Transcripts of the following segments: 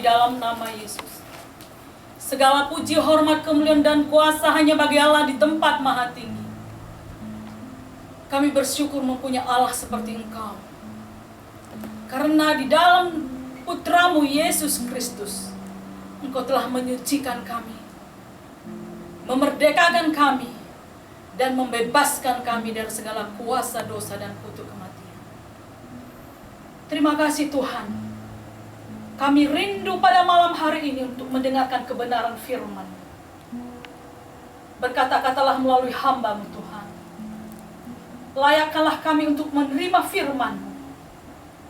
dalam nama Yesus. Segala puji, hormat, kemuliaan, dan kuasa hanya bagi Allah di tempat maha tinggi. Kami bersyukur mempunyai Allah seperti Engkau. Karena di dalam Putramu Yesus Kristus, Engkau telah menyucikan kami, memerdekakan kami, dan membebaskan kami dari segala kuasa dosa dan kutuk kematian. Terima kasih Tuhan. Kami rindu pada malam hari ini untuk mendengarkan kebenaran firman. Berkata-katalah melalui hamba-Mu Tuhan. Layakkanlah kami untuk menerima firman-Mu,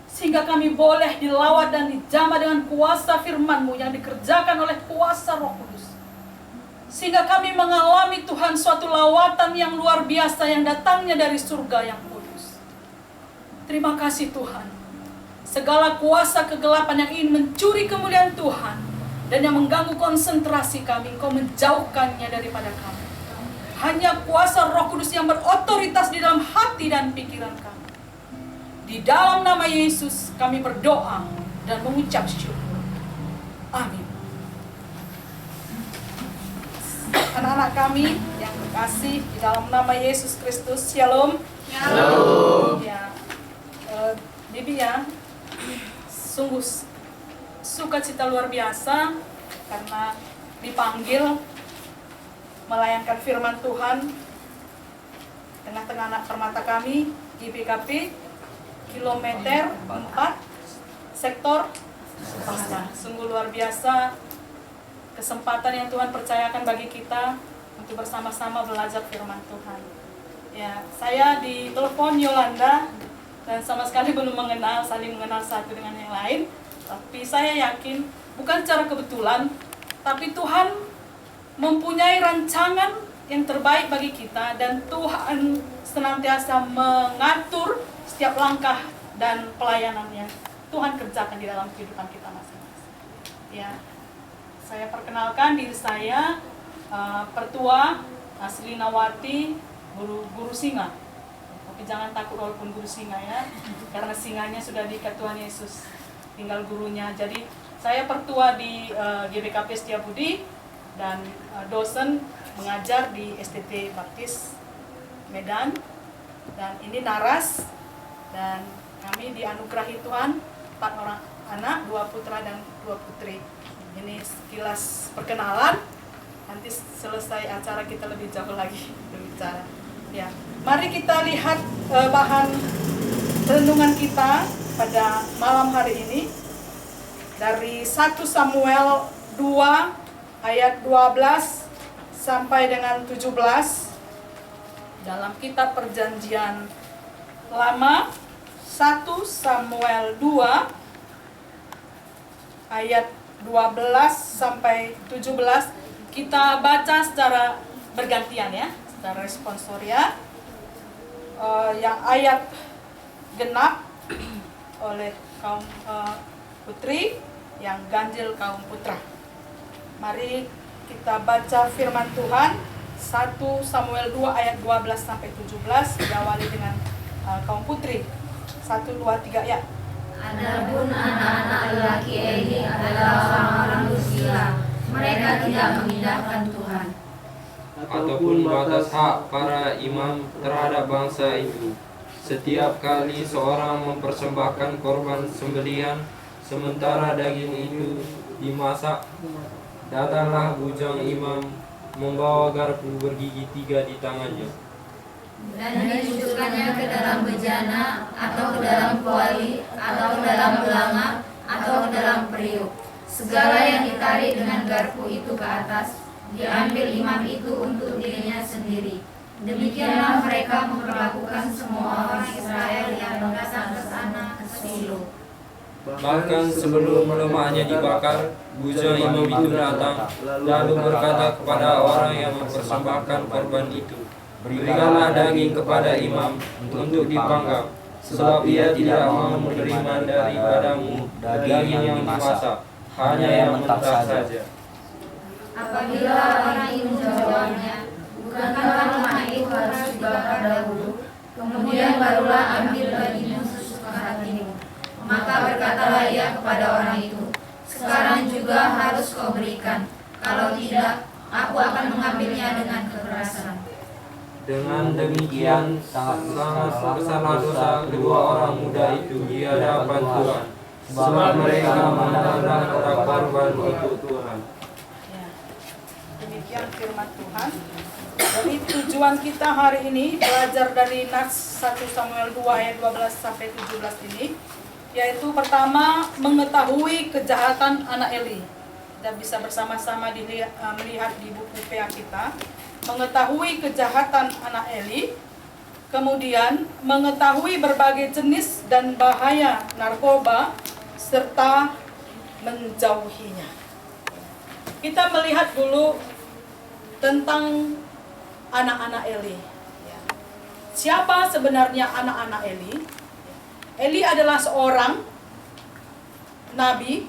sehingga kami boleh dilawat dan dijamah dengan kuasa firman-Mu yang dikerjakan oleh kuasa Roh Kudus. Sehingga kami mengalami Tuhan suatu lawatan yang luar biasa yang datangnya dari surga yang kudus. Terima kasih Tuhan. Segala kuasa kegelapan yang ingin mencuri kemuliaan Tuhan dan yang mengganggu konsentrasi kami, Engkau menjauhkannya daripada kami. Hanya kuasa Roh Kudus yang berotoritas di dalam hati dan pikiran kami. Di dalam nama Yesus kami berdoa dan mengucap syukur. Amin. Anak-anak kami yang terkasih di dalam nama Yesus Kristus, Shalom. Shalom. Ya, Bibi ya, sungguh sukacita luar biasa karena dipanggil melayankan firman Tuhan tengah-tengah anak permata kami, GBKP, kilometer 4, sektor Pasca. Sungguh luar biasa kesempatan yang Tuhan percayakan bagi kita untuk bersama-sama belajar firman Tuhan. Ya, saya ditelepon Yolanda dan sama sekali belum saling mengenal satu dengan yang lain. Tapi saya yakin bukan secara kebetulan, tapi Tuhan mempunyai rancangan yang terbaik bagi kita dan Tuhan senantiasa mengatur setiap langkah dan pelayanannya. Tuhan kerjakan di dalam kehidupan kita masing-masing. Ya. Saya perkenalkan diri saya, Pertua Aslinawati, guru singa. Tapi jangan takut walaupun guru singa ya, karena singanya sudah diikat Tuhan Yesus, tinggal gurunya. Jadi saya Pertua di GBKP Setiabudi dan dosen mengajar di STT Baptis Medan. Dan ini Naras, dan kami dianugerahi Tuhan 4 orang anak, 2 putra dan 2 putri. Ini sekilas perkenalan. Nanti selesai acara kita lebih jauh lagi berbicara. Ya, mari kita lihat bahan renungan kita pada malam hari ini dari 1 Samuel 2 ayat 12 sampai dengan 17 dalam kitab Perjanjian Lama. 1 Samuel 2 ayat 12 sampai 17 kita baca secara bergantian ya, secara responsoria. Yang ayat genap oleh kaum putri, yang ganjil kaum putra. Mari kita baca firman Tuhan 1 Samuel 2 ayat 12 sampai 17 diawali dengan kaum putri. 1, 2, 3 ya. Adapun anak-anak lelaki Eli adalah orang-orang dursila. Mereka tidak mengindahkan Tuhan ataupun batas hak para imam terhadap bangsa itu. Setiap kali seorang mempersembahkan korban sembelihan, sementara daging itu dimasak, datanglah bujang imam membawa garpu bergigi 3 di tangannya, dan dicucukkannya ke dalam bejana atau ke dalam kuali atau ke dalam belanga atau ke dalam periuk. Segala yang ditarik dengan garpu itu ke atas diambil imam itu untuk dirinya sendiri. Demikianlah mereka memperlakukan semua orang Israel yang datang ke sana ke Silo. Bahkan sebelum lemaknya dibakar, bujang imam itu datang, lalu berkata kepada orang yang mempersembahkan korban itu, "Berikanlah daging kepada imam untuk dipanggang, sebab ia tidak mau menerima daripadamu daging yang dimasak, hanya yang mentah saja." Apabila orang itu menjawabnya, "Bukankah lemak itu harus dibakar dahulu, kemudian barulah ambil dagingnya sesuka hatimu?" Maka berkatalah ia kepada orang itu, sekarang juga harus kau berikan. Kalau tidak, aku akan mengambilnya dengan kekerasan. Dengan demikian, sangat besarlah dosa kedua orang muda itu di hadapan Tuhan, sebab mereka menantang korban untuk Tuhan. Ya. Demikian firman Tuhan. Jadi tujuan kita hari ini belajar dari Nats 1 Samuel 2 ayat 12 sampai 17 ini, yaitu pertama mengetahui kejahatan anak Eli. Kita bisa bersama-sama melihat di buku PA kita, mengetahui kejahatan anak Eli, kemudian mengetahui berbagai jenis dan bahaya narkoba serta menjauhinya. Kita melihat dulu tentang anak-anak Eli. Siapa sebenarnya anak-anak Eli? Eli adalah seorang nabi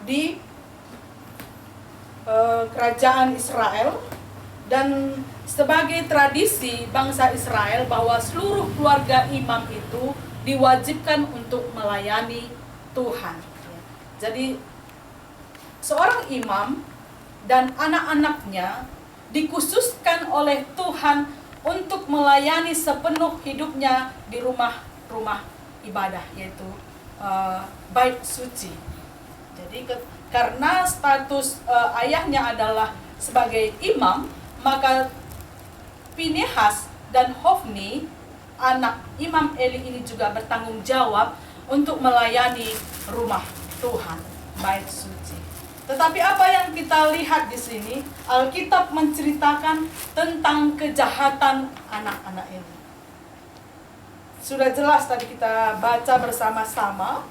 di kerajaan Israel, dan sebagai tradisi bangsa Israel bahwa seluruh keluarga imam itu diwajibkan untuk melayani Tuhan. Jadi seorang imam dan anak-anaknya dikhususkan oleh Tuhan untuk melayani sepenuh hidupnya di rumah ibadah, yaitu bait suci. Jadi karena status ayahnya adalah sebagai imam, maka Pinehas dan Hofni, anak Imam Eli ini juga bertanggung jawab untuk melayani rumah Tuhan, bait suci. Tetapi apa yang kita lihat di sini, Alkitab menceritakan tentang kejahatan anak-anak ini. Sudah jelas tadi kita baca bersama-sama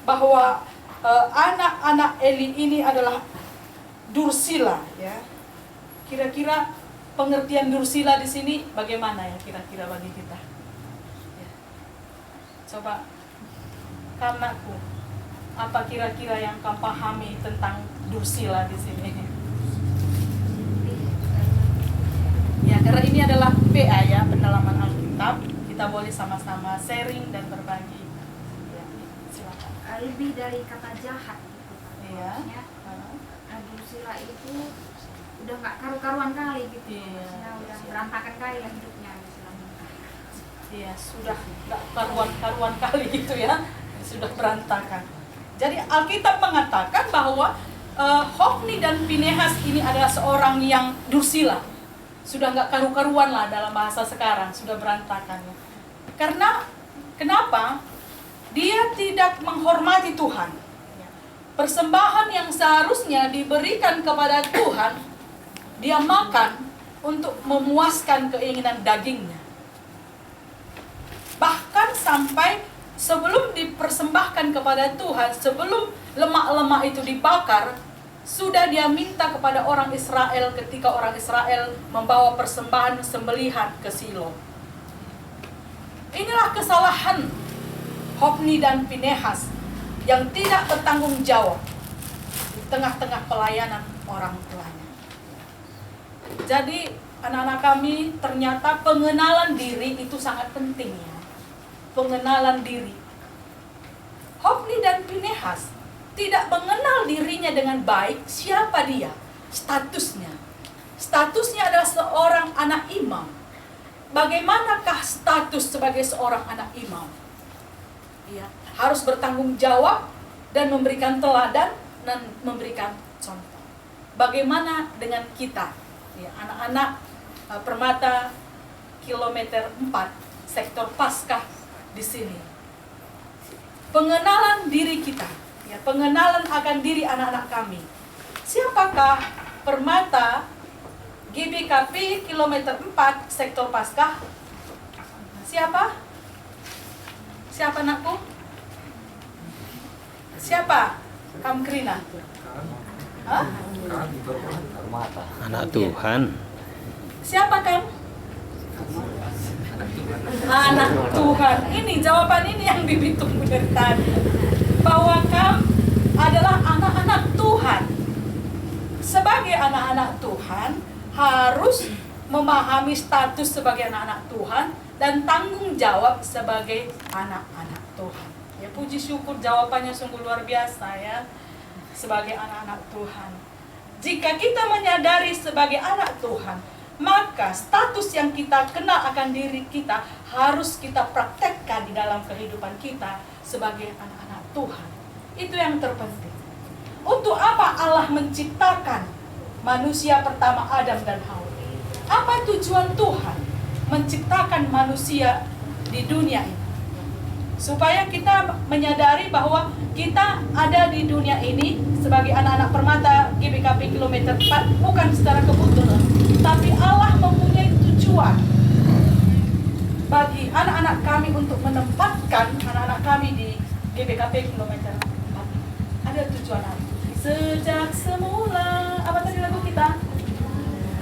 bahwa anak-anak Eli ini adalah dursila, ya. Kira-kira pengertian dursila di sini bagaimana ya kira-kira bagi kita? Ya. Coba, karnaku, apa kira-kira yang kamu pahami tentang dursila di sini? Ya, karena ini adalah PA ya, pendalaman Alkitab. Kita boleh sama-sama sharing dan berbagi. Ya, silakan. Lebih dari kata jahat gitu kan. Iya. Maksudnya dursila itu udah nggak karu-karuan kali gitu. Iya. Maksudnya udah berantakan kali lah hidupnya istilahnya. Iya, sudah nggak karuan-karuan kali gitu ya, sudah berantakan. Jadi Alkitab mengatakan bahwa Hofni dan Pinehas ini adalah seorang yang dursila, sudah nggak karu-karuan lah dalam bahasa sekarang, sudah berantakan. Karena kenapa? Dia tidak menghormati Tuhan. Persembahan yang seharusnya diberikan kepada Tuhan, dia makan untuk memuaskan keinginan dagingnya. Bahkan sampai sebelum dipersembahkan kepada Tuhan, sebelum lemak-lemak itu dibakar, sudah dia minta kepada orang Israel ketika orang Israel membawa persembahan sembelihan ke Silo. Inilah kesalahan Hofni dan Pinehas yang tidak bertanggung jawab di tengah-tengah pelayanan orang tuanya. Jadi anak-anak kami, ternyata pengenalan diri itu sangat penting ya. Pengenalan diri. Hofni dan Pinehas tidak mengenal dirinya dengan baik. Siapa dia? Statusnya. Statusnya adalah seorang anak imam. Bagaimanakah status sebagai seorang anak imam? Ya, harus bertanggung jawab dan memberikan teladan dan memberikan contoh. Bagaimana dengan kita? Ya, anak-anak Permata kilometer 4 sektor Paskah di sini. Pengenalan diri kita, ya, pengenalan akan diri anak-anak kami. Siapakah Permata GBKP kilometer 4 sektor Paskah? Siapa? Siapa anakku? Siapa? Kamkrina? Hah? Anak Tuhan. Siapa Kam? Anak Tuhan. Ini jawaban ini yang Bibi tunggu dari tadi. Bahwa Kam adalah anak-anak Tuhan. Sebagai anak-anak Tuhan harus memahami status sebagai anak-anak Tuhan dan tanggung jawab sebagai anak-anak Tuhan. Ya, puji syukur jawabannya sungguh luar biasa ya. sebagai anak-anak Tuhan. Jika kita menyadari sebagai anak Tuhan, maka status yang kita kenal akan diri kita harus kita praktekkan di dalam kehidupan kita sebagai anak-anak Tuhan. Itu yang terpenting. Untuk apa Allah menciptakan manusia pertama Adam dan Hawa? Apa tujuan Tuhan menciptakan manusia di dunia ini? Supaya kita menyadari bahwa kita ada di dunia ini sebagai anak-anak permata GBKP kilometer 4 bukan secara kebetulan, tapi Allah mempunyai tujuan bagi anak-anak kami untuk menempatkan anak-anak kami di GBKP kilometer 4. Ada tujuan apa? Sejak semula, apa tadi lagu kita?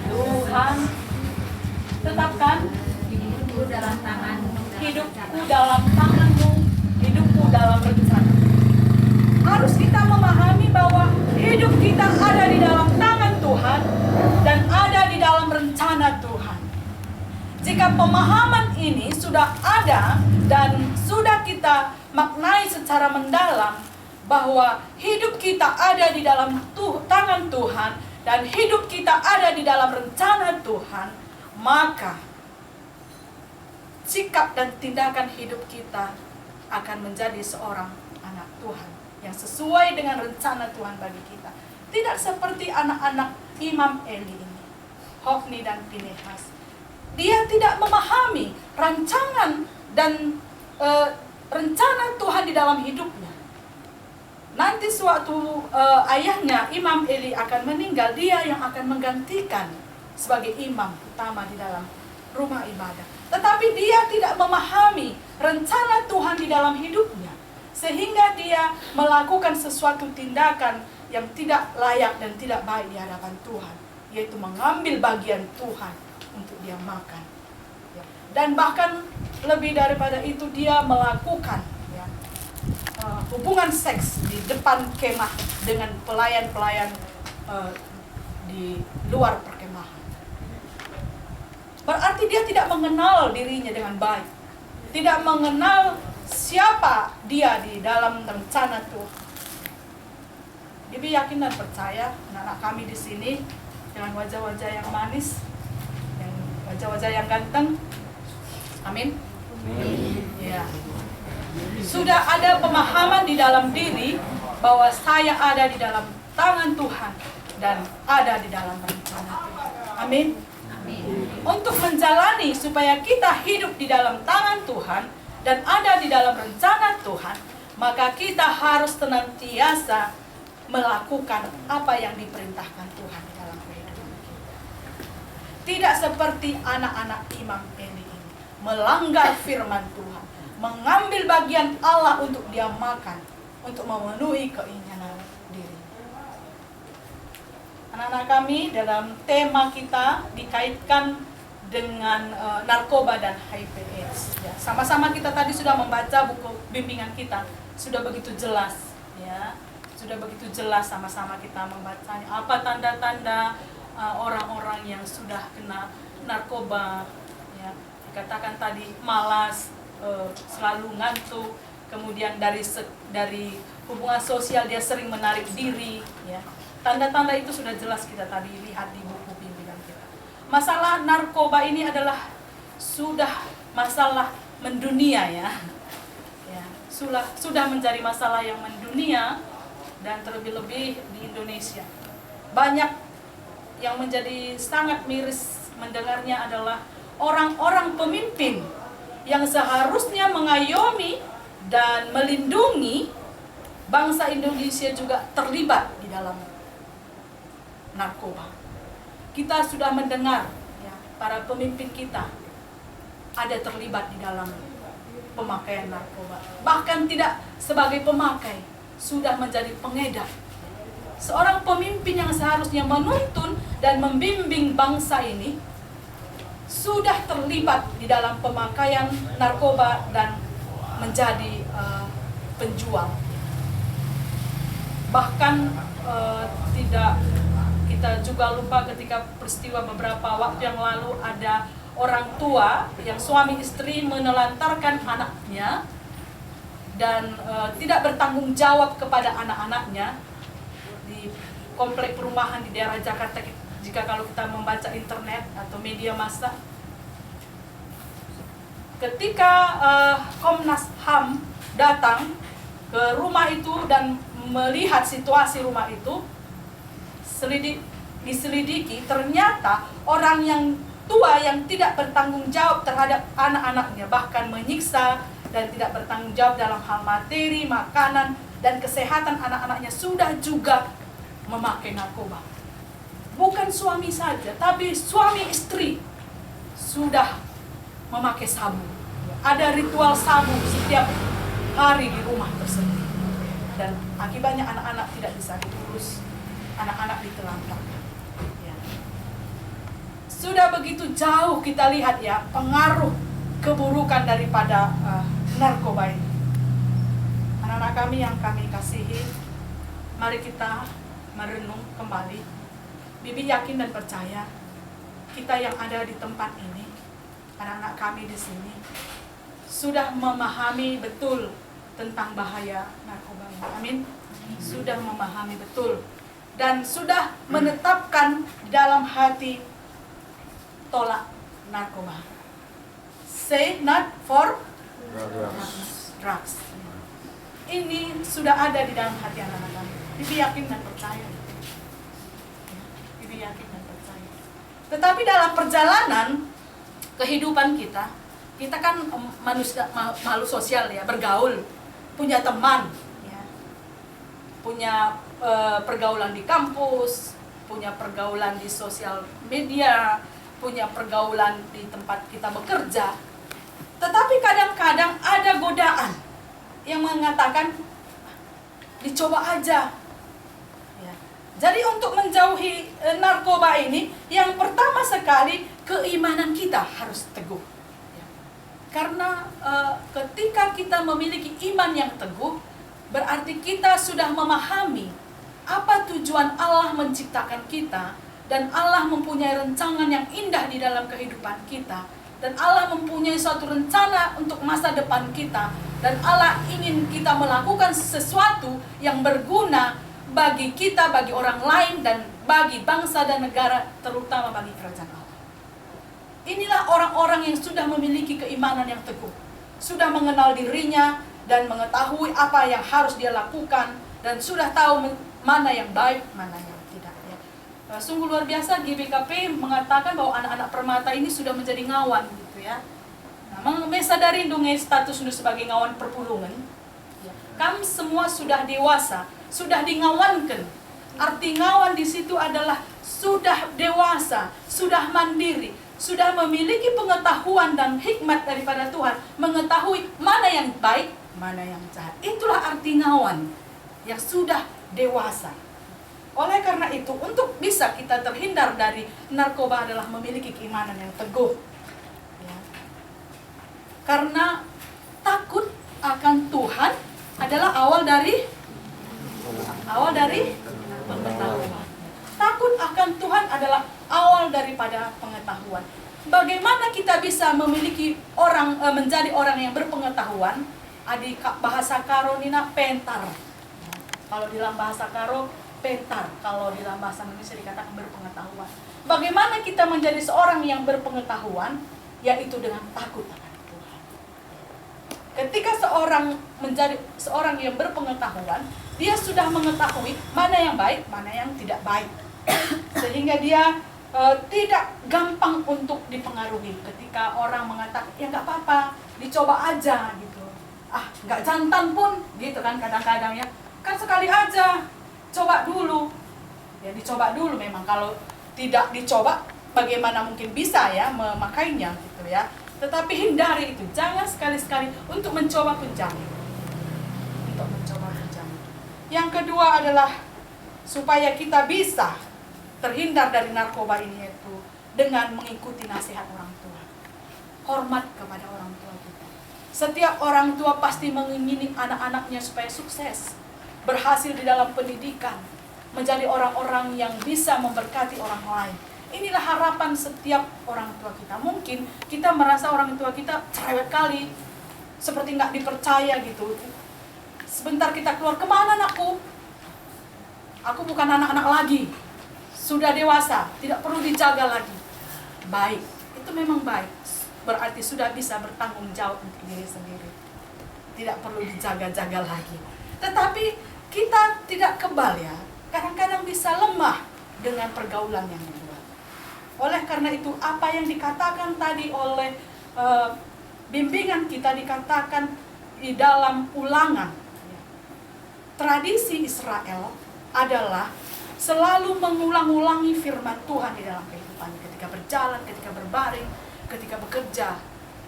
Tuhan tetapkan hidupku dalam tanganmu. Hidupku dalam tanganmu, hidupku dalam rencana. Harus kita memahami bahwa hidup kita ada di dalam tangan Tuhan dan ada di dalam rencana Tuhan. Jika pemahaman ini sudah ada dan sudah kita maknai secara mendalam bahwa hidup kita ada di dalam tangan Tuhan dan hidup kita ada di dalam rencana Tuhan, maka sikap dan tindakan hidup kita akan menjadi seorang anak Tuhan yang sesuai dengan rencana Tuhan bagi kita. Tidak seperti anak-anak Imam Eli ini, Hofni dan Pinehas. Dia tidak memahami rancangan dan rencana Tuhan di dalam hidupnya. Nanti suatu ayahnya Imam Eli akan meninggal, dia yang akan menggantikan sebagai imam utama di dalam rumah ibadah. Tetapi dia tidak memahami rencana Tuhan di dalam hidupnya, sehingga dia melakukan sesuatu tindakan yang tidak layak dan tidak baik di hadapan Tuhan, yaitu mengambil bagian Tuhan untuk dia makan. Dan bahkan lebih daripada itu, dia melakukan hubungan seks di depan kemah dengan pelayan-pelayan di luar perkemahan. Berarti dia tidak mengenal dirinya dengan baik, tidak mengenal siapa dia di dalam rencana Tuhan. Bibi yakin dan percaya anak-anak kami di sini dengan wajah-wajah yang manis, yang wajah-wajah yang ganteng, amin. Ya. Sudah ada pemahaman di dalam diri bahwa saya ada di dalam tangan Tuhan dan ada di dalam rencana Tuhan. Amin. Untuk menjalani supaya kita hidup di dalam tangan Tuhan dan ada di dalam rencana Tuhan, maka kita harus senantiasa melakukan apa yang diperintahkan Tuhan di dalam kehidupan kita. Tidak seperti anak-anak Imam Eli ini, melanggar firman Tuhan, mengambil bagian Allah untuk dia makan, untuk memenuhi keinginan diri. Anak-anak kami dalam tema kita dikaitkan dengan narkoba dan HIV/AIDS. Ya, sama-sama kita tadi sudah membaca buku bimbingan kita, sudah begitu jelas, ya, sudah begitu jelas sama-sama kita membacanya. Apa tanda-tanda orang-orang yang sudah kena narkoba? Ya, dikatakan tadi malas, selalu ngantuk, kemudian dari hubungan sosial dia sering menarik diri, ya. Tanda-tanda itu sudah jelas kita tadi lihat di buku bimbingan kita. Masalah narkoba ini adalah sudah masalah mendunia, ya. Sudah menjadi masalah yang mendunia dan terlebih-lebih di Indonesia. Banyak yang menjadi sangat miris mendengarnya adalah orang-orang pemimpin yang seharusnya mengayomi dan melindungi bangsa Indonesia juga terlibat di dalam narkoba. Kita sudah mendengar, ya, para pemimpin kita ada terlibat di dalam pemakaian narkoba. Bahkan tidak sebagai pemakai, sudah menjadi pengedar. Seorang pemimpin yang seharusnya menuntun dan membimbing bangsa ini sudah terlibat di dalam pemakaian narkoba dan menjadi penjual. Bahkan tidak kita juga lupa ketika peristiwa beberapa waktu yang lalu ada orang tua yang suami istri menelantarkan anaknya dan tidak bertanggung jawab kepada anak-anaknya. komplek perumahan di daerah Jakarta, jika kalau kita membaca internet atau media massa, ketika Komnas HAM datang ke rumah itu dan melihat situasi rumah itu, diselidiki, ternyata orang yang tua yang tidak bertanggung jawab terhadap anak-anaknya, bahkan menyiksa dan tidak bertanggung jawab dalam hal materi, makanan, dan kesehatan anak-anaknya, sudah juga memakai narkoba. Bukan suami saja, tapi suami istri sudah memakai sabu. Ada ritual sabu setiap hari di rumah tersebut. Dan akibatnya anak-anak tidak bisa diurus, anak-anak ditelantarkan. Ya. Sudah begitu jauh kita lihat ya pengaruh keburukan daripada narkoba ini. Anak-anak kami yang kami kasihi, mari kita merenung kembali. Bibi yakin dan percaya kita yang ada di tempat ini, anak-anak kami di sini, sudah memahami betul tentang bahaya narkoba ini. Amin. Sudah memahami betul dan sudah menetapkan dalam hati tolak narkoba. Say not for drugs. Ini sudah ada di dalam hati anak-anak kami. Bibi yakin dan percaya. Bibi yakin dan percaya. Tetapi dalam perjalanan kehidupan kita kan manusia makhluk sosial ya, bergaul, punya teman, ya. Punya pergaulan di kampus, punya pergaulan di sosial media, punya pergaulan di tempat kita bekerja. Tetapi kadang-kadang ada godaan yang mengatakan dicoba aja. Ya. Jadi untuk menjauhi narkoba ini, yang pertama sekali keimanan kita harus teguh. Ya. Karena ketika kita memiliki iman yang teguh, berarti kita sudah memahami apa tujuan Allah menciptakan kita, dan Allah mempunyai rancangan yang indah di dalam kehidupan kita, dan Allah mempunyai suatu rencana untuk masa depan kita, dan Allah ingin kita melakukan sesuatu yang berguna bagi kita, bagi orang lain, dan bagi bangsa dan negara, terutama bagi kerajaan Allah. Inilah orang-orang yang sudah memiliki keimanan yang teguh, sudah mengenal dirinya dan mengetahui apa yang harus dia lakukan, dan sudah tahu mana yang baik, mana yang tidak. Ya. Sungguh luar biasa, GBKP mengatakan bahwa anak-anak permata ini sudah menjadi ngawan gitu ya. Nah, mesadari dongeng status sudah sebagai ngawan perpulungan. Ya. Kami semua sudah dewasa, sudah dingawankan. Arti ngawan di situ adalah sudah dewasa, sudah mandiri, sudah memiliki pengetahuan dan hikmat daripada Tuhan, mengetahui mana yang baik, mana yang jahat. Itulah arti ngawan yang sudah dewasa. Oleh karena itu, untuk bisa kita terhindar dari narkoba adalah memiliki keimanan yang teguh. Ya. Karena takut akan Tuhan adalah awal dari pengetahuan. Takut akan Tuhan adalah awal daripada pengetahuan. Bagaimana kita bisa memiliki menjadi orang yang berpengetahuan? Adi bahasa Karo nina pentar. Kalau di dalam bahasa Karo pentar, kalau di dalam bahasa Indonesia dikatakan berpengetahuan. Bagaimana kita menjadi seorang yang berpengetahuan? Yaitu dengan takut akan Tuhan. Ketika seorang menjadi seorang yang berpengetahuan, dia sudah mengetahui mana yang baik, mana yang tidak baik. Sehingga dia tidak gampang untuk dipengaruhi. Ketika orang mengatakan, ya nggak apa-apa, dicoba aja gitu. Ah, nggak jantan pun, gitu kan kadang-kadang ya. Kan sekali aja, coba dulu. Ya dicoba dulu memang. Kalau tidak dicoba, bagaimana mungkin bisa ya memakainya gitu ya. Tetapi hindari itu. Jangan sekali-sekali untuk mencoba pun jangan. Untuk mencoba pun jangan. Yang kedua adalah supaya kita bisa terhindar dari narkoba ini, yaitu dengan mengikuti nasihat orang tua. Hormat kepada orang tua kita. Setiap orang tua pasti mengingini anak-anaknya supaya sukses, berhasil di dalam pendidikan, menjadi orang-orang yang bisa memberkati orang lain. Inilah harapan setiap orang tua kita. Mungkin kita merasa orang tua kita cerewet kali, seperti nggak dipercaya gitu. Sebentar kita keluar, kemana anakku? Aku bukan anak-anak lagi, sudah dewasa, tidak perlu dijaga lagi. Baik, itu memang baik. Berarti sudah bisa bertanggung jawab untuk diri sendiri. Tidak perlu dijaga-jaga lagi. Tetapi kita tidak kebal ya. Kadang-kadang bisa lemah dengan pergaulan yang dibuat. Oleh karena itu, apa yang dikatakan tadi oleh bimbingan kita dikatakan di dalam Ulangan. Tradisi Israel adalah selalu mengulang-ulangi firman Tuhan di dalam kehidupan, ketika berjalan, ketika berbaring, ketika bekerja,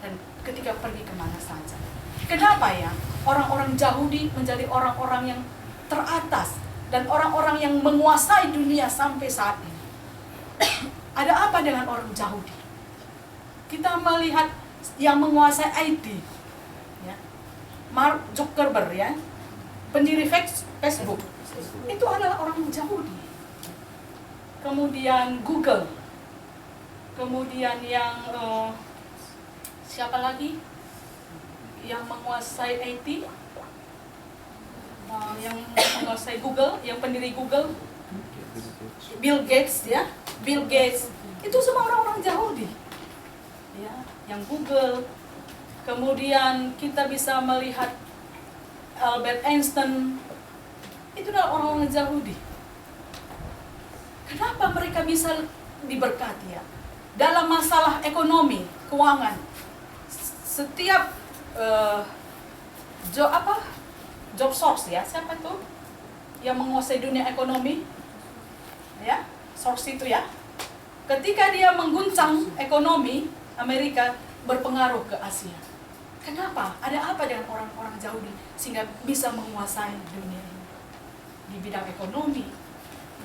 dan ketika pergi kemana saja. Kenapa ya orang-orang Yahudi menjadi orang-orang yang teratas dan orang-orang yang menguasai dunia sampai saat ini? Ada apa dengan orang Yahudi? Kita melihat yang menguasai IT, ya, Mark Zuckerberg, ya, pendiri Facebook, itu adalah orang Yahudi. Kemudian Google, kemudian yang siapa lagi yang menguasai IT, yang menguasai Google, yang pendiri Google, Bill Gates, ya, Bill Gates, itu semua orang-orang Yahudi, ya, yang Google. Kemudian kita bisa melihat Albert Einstein, itu adalah orang-orang Yahudi. Kenapa mereka bisa diberkati ya? Dalam masalah ekonomi, keuangan, setiap job source, ya, siapa itu yang menguasai dunia ekonomi, ya, source itu, ya, ketika dia mengguncang ekonomi Amerika, berpengaruh ke Asia. Kenapa? Ada apa dengan orang-orang Yahudi sehingga bisa menguasai dunia ini? Di bidang ekonomi,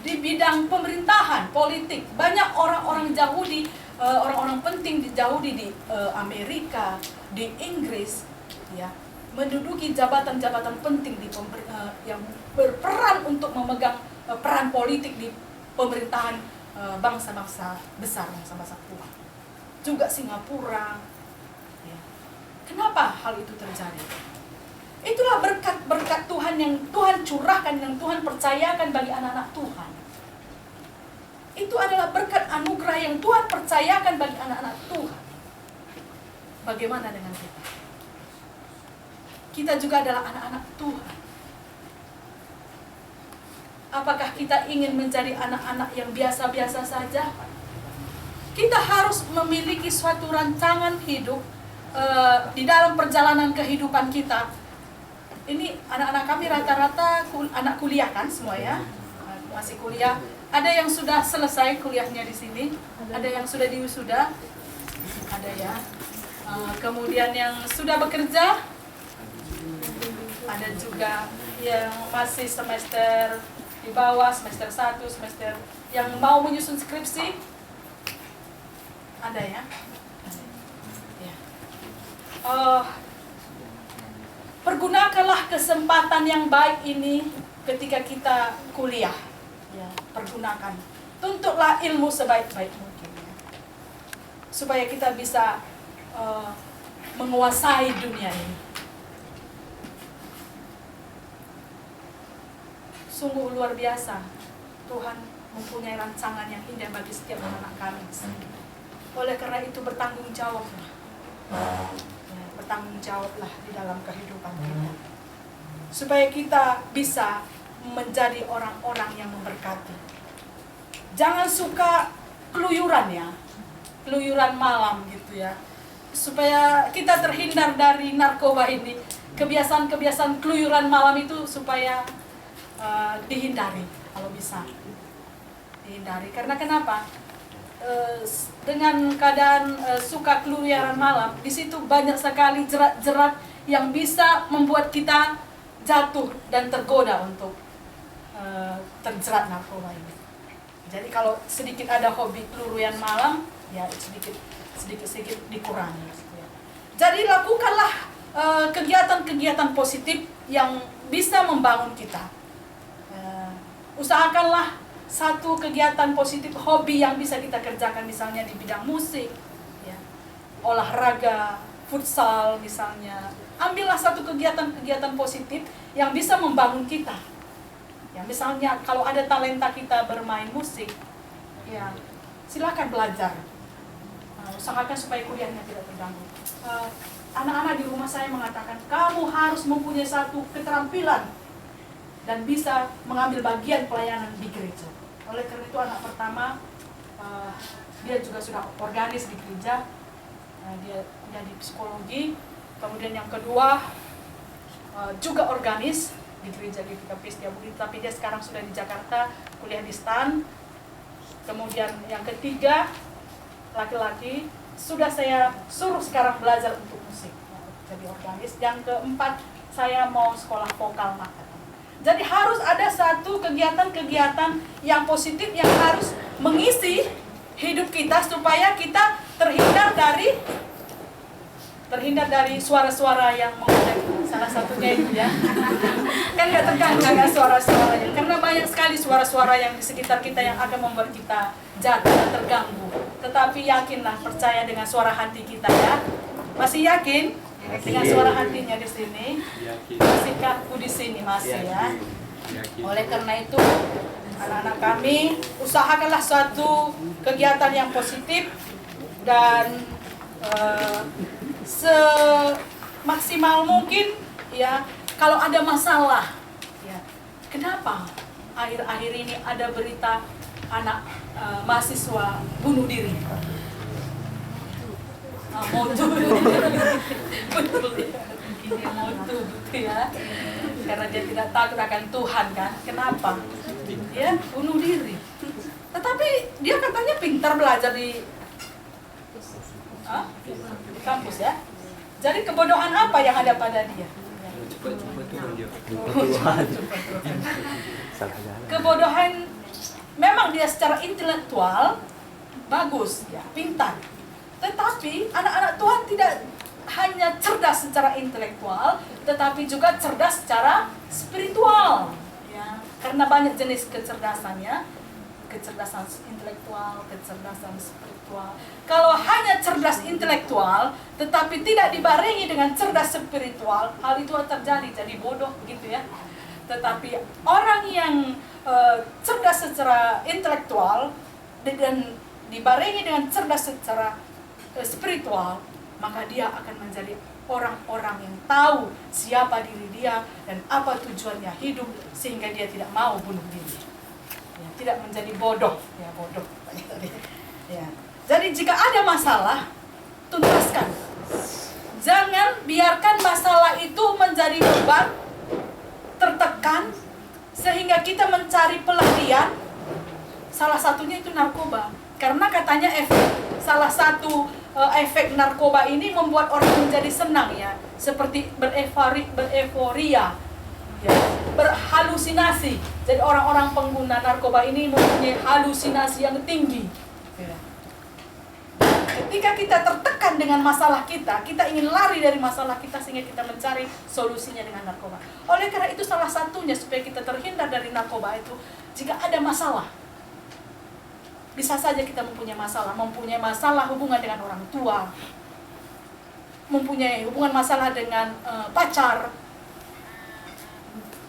di bidang pemerintahan, politik, banyak orang-orang Yahudi, orang-orang penting di Yahudi di Amerika, di Inggris, ya, menduduki jabatan-jabatan penting yang berperan untuk memegang peran politik di pemerintahan bangsa-bangsa besar, bangsa-bangsa kuat. Juga Singapura. Ya. Kenapa hal itu terjadi? Itulah berkat-berkat Tuhan yang Tuhan curahkan, yang Tuhan percayakan bagi anak-anak Tuhan. Itu adalah berkat anugerah yang Tuhan percayakan bagi anak-anak Tuhan. Bagaimana dengan kita? Kita juga adalah anak-anak Tuhan. Apakah kita ingin menjadi anak-anak yang biasa-biasa saja? Kita harus memiliki suatu rancangan hidup di dalam perjalanan kehidupan kita. Ini anak-anak kami rata-rata anak kuliah kan semua, ya, masih kuliah. Ada yang sudah selesai kuliahnya di sini, ada yang sudah diwisuda, ada, ya. Kemudian yang sudah bekerja, ada juga yang masih semester di bawah, semester 1, semester yang mau menyusun skripsi, ada, ya. Pergunakanlah kesempatan yang baik ini ketika kita kuliah, ya, pergunakan, tuntutlah ilmu sebaik-baik mungkin, ya, supaya kita bisa menguasai dunia ini. Sungguh luar biasa, Tuhan mempunyai rancangan yang indah bagi setiap anak kami. Oleh karena itu bertanggung jawablah. Ya, bertanggung jawablah di dalam kehidupan kita, supaya kita bisa menjadi orang-orang yang memberkati. Jangan suka keluyuran, ya, keluyuran malam gitu, ya, supaya kita terhindar dari narkoba ini. Kebiasaan-kebiasaan keluyuran malam itu supaya dihindari, kalau bisa dihindari. Karena kenapa? Dengan keadaan suka keluyuran malam, di situ banyak sekali jerat-jerat yang bisa membuat kita jatuh dan tergoda untuk terjerat narkoba ini. Jadi kalau sedikit ada hobi keluyuran malam, ya sedikit dikurangi. Ya. Jadi lakukanlah kegiatan-kegiatan positif yang bisa membangun kita. Usahakanlah satu kegiatan positif, hobi yang bisa kita kerjakan, misalnya di bidang musik, ya, olahraga, futsal misalnya. Ambillah satu kegiatan-kegiatan positif yang bisa membangun kita, ya, Ya, misalnya kalau ada talenta kita bermain musik, ya silakan belajar. Usahakan supaya kuliahnya tidak terganggu. Anak-anak di rumah saya mengatakan, kamu harus mempunyai satu keterampilan dan bisa mengambil bagian pelayanan di gereja. Oleh karena itu anak pertama, dia juga sudah organis di gereja, dia jadi psikologi. Kemudian yang kedua juga organis di gereja GPKP Setiabudi, tapi dia sekarang sudah di Jakarta, kuliah di STAN. Kemudian yang ketiga, laki-laki, sudah saya suruh sekarang belajar untuk musik, jadi organis. Yang keempat, saya mau sekolah vokal maka. Jadi harus ada satu kegiatan-kegiatan yang positif yang harus mengisi hidup kita supaya kita terhindar dari suara-suara yang mengundang. Salah satunya itu ya. Kan nggak terganggu dengan suara-suaranya. Karena banyak sekali suara-suara yang di sekitar kita yang akan membuat kita jatuh dan terganggu. Tetapi yakinlah, percaya dengan suara hati kita ya. Masih yakin? Dengan suara hatinya di sini. Masih kaku di sini masih ya. Oleh karena itu, anak-anak kami usahakanlah suatu kegiatan yang positif dan semaksimal mungkin ya. Kalau ada masalah ya, kenapa akhir-akhir ini ada berita anak mahasiswa bunuh diri? Motu betul ya, begini motu gitu ya, karena dia tidak takut akan Tuhan kan. Kenapa? Dia bunuh diri. Tetapi dia katanya pintar belajar di kampus ya. Jadi kebodohan apa yang ada pada dia? Kebodohan, memang dia secara intelektual bagus ya, pintar. Tetapi anak-anak Tuhan tidak hanya cerdas secara intelektual, tetapi juga cerdas secara spiritual ya. Karena banyak jenis kecerdasannya, kecerdasan intelektual, kecerdasan spiritual. Kalau hanya cerdas intelektual tetapi tidak dibarengi dengan cerdas spiritual, hal itu terjadi, jadi bodoh begitu ya. Tetapi orang yang cerdas secara intelektual dan dibarengi dengan cerdas secara spiritual, maka dia akan menjadi orang-orang yang tahu siapa diri dia dan apa tujuannya hidup, sehingga dia tidak mau bunuh diri ya, tidak menjadi bodoh ya, bodoh ya. Jadi jika ada masalah, tuntaskan. Jangan biarkan masalah itu menjadi beban, tertekan, sehingga kita mencari pelarian. Salah satunya itu narkoba. Karena katanya salah satu efek narkoba ini membuat orang menjadi senang ya, seperti bereforia ya, berhalusinasi. Jadi orang-orang pengguna narkoba ini mempunyai halusinasi yang tinggi ya. Ketika kita tertekan dengan masalah kita ingin lari dari masalah kita sehingga kita mencari solusinya dengan narkoba. Oleh karena itu salah satunya supaya kita terhindar dari narkoba itu, jika ada masalah, bisa saja kita mempunyai masalah hubungan dengan orang tua, mempunyai hubungan masalah dengan pacar,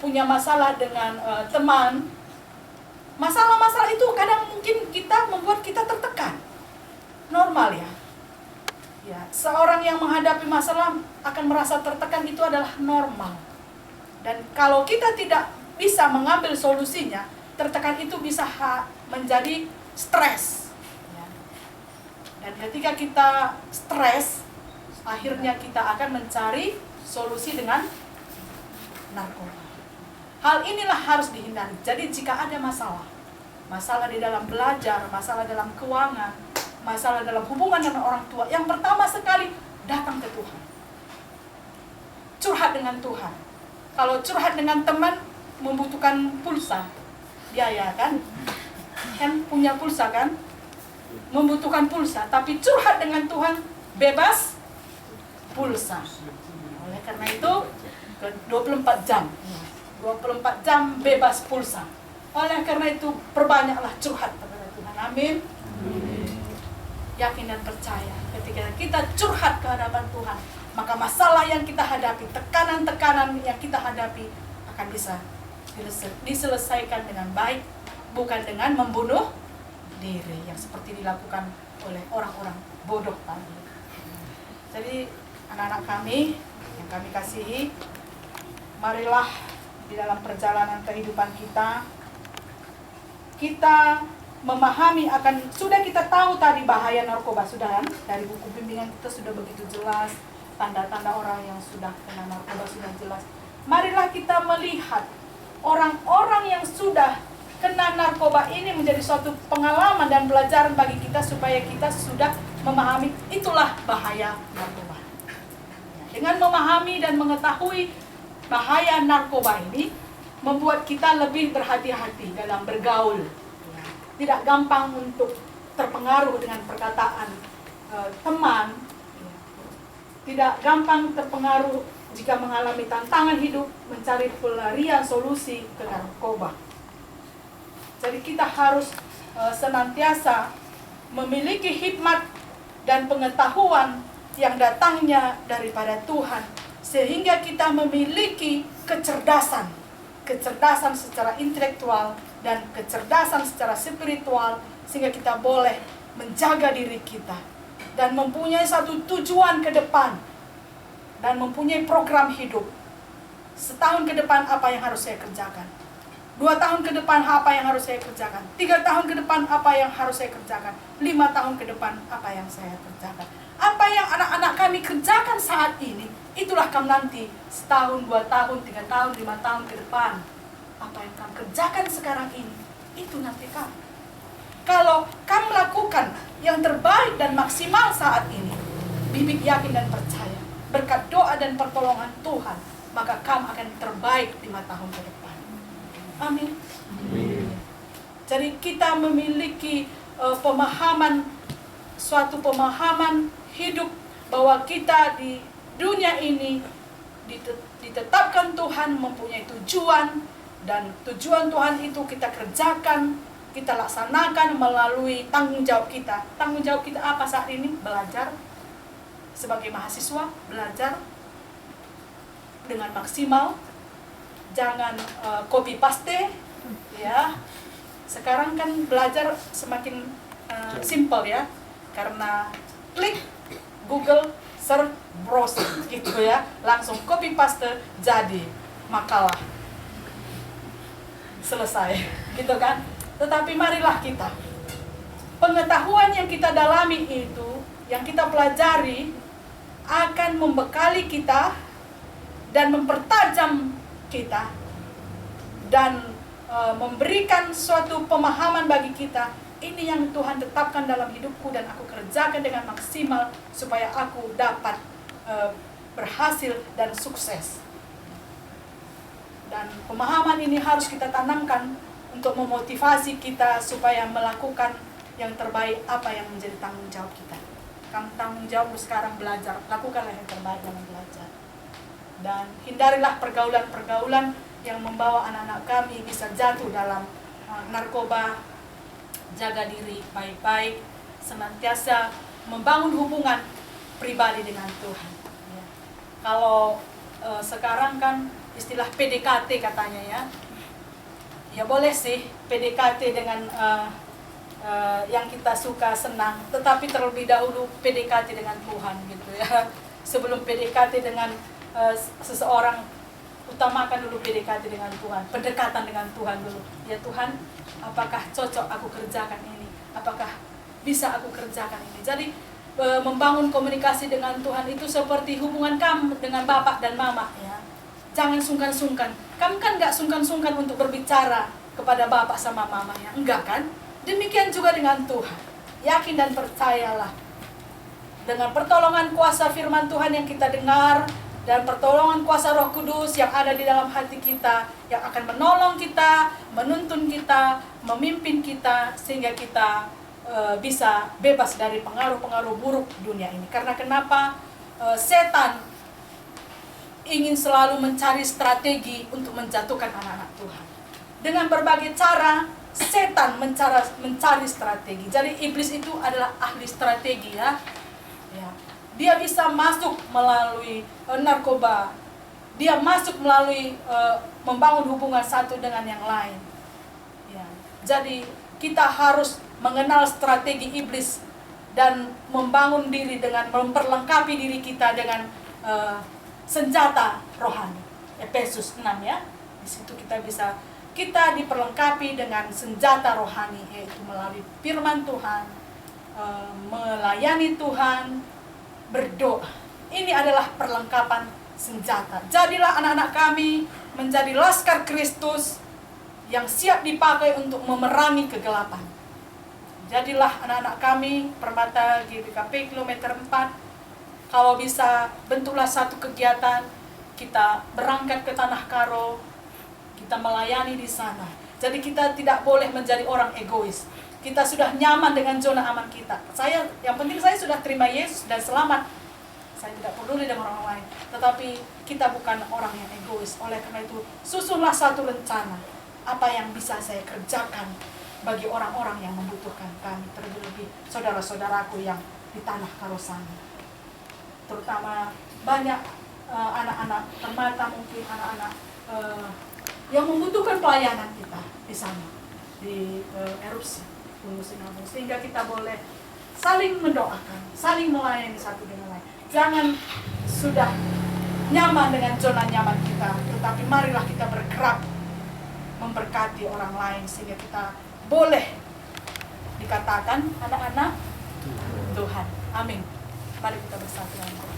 punya masalah dengan teman. Masalah-masalah itu kadang mungkin membuat kita tertekan. Normal ya. Ya, seorang yang menghadapi masalah akan merasa tertekan, itu adalah normal. Dan kalau kita tidak bisa mengambil solusinya, tertekan itu bisa menjadi stres ya. Dan ketika kita stres, akhirnya kita akan mencari solusi dengan narkoba. Hal inilah harus dihindari. Jadi jika ada masalah di dalam belajar, masalah dalam keuangan, masalah dalam hubungan dengan orang tua, yang pertama sekali datang ke Tuhan, curhat dengan Tuhan. Kalau curhat dengan teman membutuhkan pulsa, biaya kan punya pulsa kan, membutuhkan pulsa. Tapi curhat dengan Tuhan bebas pulsa. Oleh karena itu 24 jam bebas pulsa. Oleh karena itu perbanyaklah curhat kepada Tuhan. Amin. Yakin dan percaya, ketika kita curhat ke hadapan Tuhan, maka masalah yang kita hadapi, tekanan-tekanan yang kita hadapi akan bisa diselesaikan dengan baik, bukan dengan membunuh diri yang seperti dilakukan oleh orang-orang bodoh tadi. Jadi anak-anak kami yang kami kasihi, marilah di dalam perjalanan kehidupan kita memahami akan, sudah kita tahu tadi bahaya narkoba, sudah kan? Dari buku bimbingan kita sudah begitu jelas, tanda-tanda orang yang sudah kena narkoba sudah jelas. Marilah kita melihat orang-orang yang sudah kena narkoba ini menjadi suatu pengalaman dan pelajaran bagi kita, supaya kita sudah memahami itulah bahaya narkoba. Dengan memahami dan mengetahui bahaya narkoba ini, membuat kita lebih berhati-hati dalam bergaul. Tidak gampang untuk terpengaruh dengan perkataan teman. Tidak gampang terpengaruh jika mengalami tantangan hidup, mencari pelarian solusi ke narkoba. Jadi kita harus senantiasa memiliki hikmat dan pengetahuan yang datangnya daripada Tuhan, sehingga kita memiliki kecerdasan secara intelektual dan kecerdasan secara spiritual, sehingga kita boleh menjaga diri kita dan mempunyai satu tujuan ke depan dan mempunyai program hidup. Setahun ke depan apa yang harus saya kerjakan, 2 tahun ke depan apa yang harus saya kerjakan, 3 tahun ke depan apa yang harus saya kerjakan, 5 tahun ke depan apa yang saya kerjakan. Apa yang anak-anak kami kerjakan saat ini, itulah kamu nanti setahun, 2 tahun, 3 tahun, 5 tahun ke depan. Apa yang kamu kerjakan sekarang ini, itu nanti kamu. Kalau kamu lakukan yang terbaik dan maksimal saat ini, Bibik yakin dan percaya, berkat doa dan pertolongan Tuhan, maka kamu akan terbaik 5 tahun ke depan. Amin. Jadi kita memiliki suatu pemahaman hidup bahwa kita di dunia ini ditetapkan Tuhan mempunyai tujuan, dan tujuan Tuhan itu kita kerjakan, kita laksanakan melalui tanggung jawab kita. Tanggung jawab kita apa saat ini? Belajar. Sebagai mahasiswa, belajar dengan maksimal. Jangan copy paste, ya. Sekarang kan belajar semakin simple ya, karena klik Google, search, browse gitu ya, langsung copy paste jadi makalah, selesai, gitu kan. Tetapi marilah kita, pengetahuan yang kita dalami itu, yang kita pelajari, akan membekali kita dan mempertajam kita dan memberikan suatu pemahaman bagi kita. Ini yang Tuhan tetapkan dalam hidupku dan aku kerjakan dengan maksimal supaya aku dapat berhasil dan sukses. Dan pemahaman ini harus kita tanamkan untuk memotivasi kita supaya melakukan yang terbaik apa yang menjadi tanggung jawab kita. Kamu tanggung jawab sekarang belajar, lakukanlah yang terbaik dalam belajar. Dan hindarilah pergaulan-pergaulan yang membawa anak-anak kami bisa jatuh dalam narkoba. Jaga diri baik-baik, senantiasa membangun hubungan pribadi dengan Tuhan. Ya. Kalau sekarang kan istilah PDKT katanya ya. Ya boleh sih PDKT dengan yang kita suka, senang, tetapi terlebih dahulu PDKT dengan Tuhan gitu ya. Sebelum PDKT dengan seseorang, utamakan dulu PDKT dengan Tuhan, pendekatan dengan Tuhan dulu. Ya Tuhan, apakah cocok aku kerjakan ini? Apakah bisa aku kerjakan ini? Jadi membangun komunikasi dengan Tuhan itu seperti hubungan kamu dengan bapak dan mama ya. Jangan sungkan-sungkan. Kamu kan nggak sungkan-sungkan untuk berbicara kepada bapak sama mama ya, enggak kan? Demikian juga dengan Tuhan. Yakin dan percayalah. Dengan pertolongan kuasa firman Tuhan yang kita dengar, dan pertolongan kuasa Roh Kudus yang ada di dalam hati kita, yang akan menolong kita, menuntun kita, memimpin kita, sehingga kita bisa bebas dari pengaruh-pengaruh buruk dunia ini. Karena kenapa? Setan ingin selalu mencari strategi untuk menjatuhkan anak-anak Tuhan. Dengan berbagai cara, setan mencari strategi. Jadi iblis itu adalah ahli strategi ya. Dia bisa masuk melalui narkoba. dia masuk melalui membangun hubungan satu dengan yang lain. Ya. Jadi kita harus mengenal strategi iblis dan membangun diri dengan memperlengkapi diri kita dengan senjata rohani. Efesus 6 ya. Di situ kita diperlengkapi dengan senjata rohani, yaitu melalui firman Tuhan, melayani Tuhan, berdoa. Ini adalah perlengkapan senjata. Jadilah anak-anak kami menjadi laskar Kristus yang siap dipakai untuk memerangi kegelapan. Jadilah anak-anak kami, Permata GBKP kilometer 4, kalau bisa bentuklah satu kegiatan, kita berangkat ke Tanah Karo, kita melayani di sana. Jadi kita tidak boleh menjadi orang egois. Kita sudah nyaman dengan zona aman kita. Yang penting saya sudah terima Yesus dan selamat. Saya tidak peduli dengan orang lain. Tetapi kita bukan orang yang egois. Oleh karena itu, susunlah satu rencana. Apa yang bisa saya kerjakan bagi orang-orang yang membutuhkan kami. Terlebih saudara-saudaraku yang di Tanah Karo sana. Terutama banyak anak-anak Permata, mungkin anak-anak yang membutuhkan pelayanan kita di sana. Di erupsi Gunung Sinabung. Sehingga kita boleh saling mendoakan, saling melayani satu dengan lain. Jangan sudah nyaman dengan zona nyaman kita, tetapi marilah kita bergerak memberkati orang lain sehingga kita boleh dikatakan anak-anak Tuhan. Amin. Mari kita bersatu dalam doa.